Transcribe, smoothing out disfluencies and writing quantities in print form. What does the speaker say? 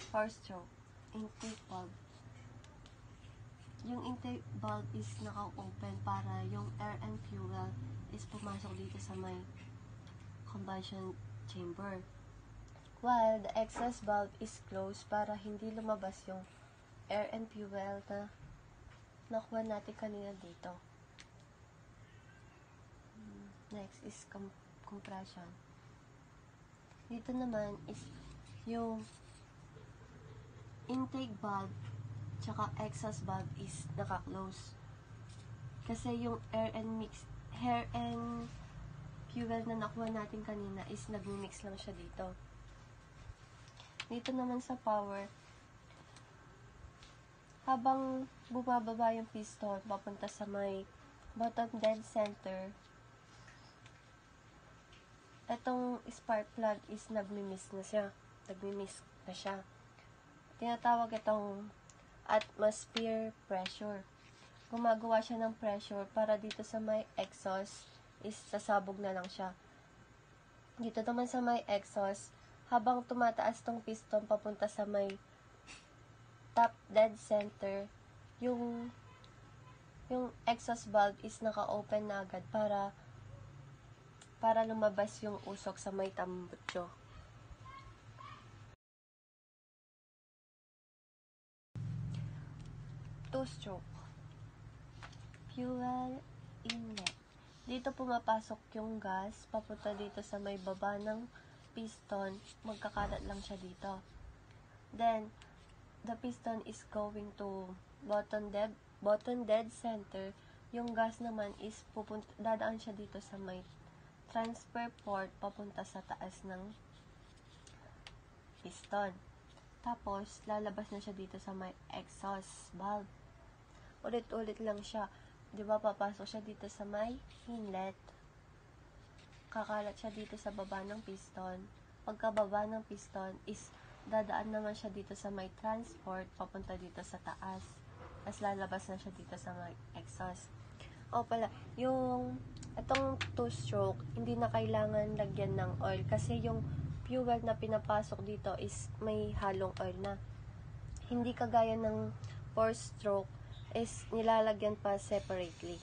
4-stroke, intake valve. Yung intake valve is naka-open para yung air and fuel is pumasok dito sa may combustion chamber. While the exhaust valve is closed para hindi lumabas yung air and fuel na nakuha natin kanina dito. Next is compression. Dito naman is yung intake valve tsaka exhaust valve is naka-close. Kasi yung air and fuel na nakuha natin kanina is nag-mix lang siya dito. Dito naman sa power, habang bumababa yung piston papunta sa may bottom dead center, itong spark plug is nagmi-miss na siya. Tinatawag itong atmosphere pressure. Gumagawa siya ng pressure para dito sa may exhaust is sasabog na lang siya. Dito naman sa may exhaust, habang tumataas tong piston papunta sa may top dead center, yung exhaust valve is naka-open na agad para lumabas yung usok sa may tambutso. Two-stroke. Fuel inlet. Dito pumapasok yung gas papunta dito sa may baba ng piston, magkakalat lang siya dito. Then, the piston is going to bottom dead center. Yung gas naman is dadaan siya dito sa may transfer port papunta sa taas ng piston. Tapos, lalabas na siya dito sa may exhaust valve. Ulit-ulit lang siya. Diba, papasok siya dito sa may inlet. Kakalat siya dito sa baba ng piston. Pagkababa ng piston is dadaan naman siya dito sa may transport papunta dito sa taas. Tapos lalabas na siya dito sa may exhaust. O pala, itong two-stroke, hindi na kailangan lagyan ng oil kasi yung fuel na pinapasok dito is may halong oil na. Hindi kagaya ng 4-stroke is nilalagyan pa separately.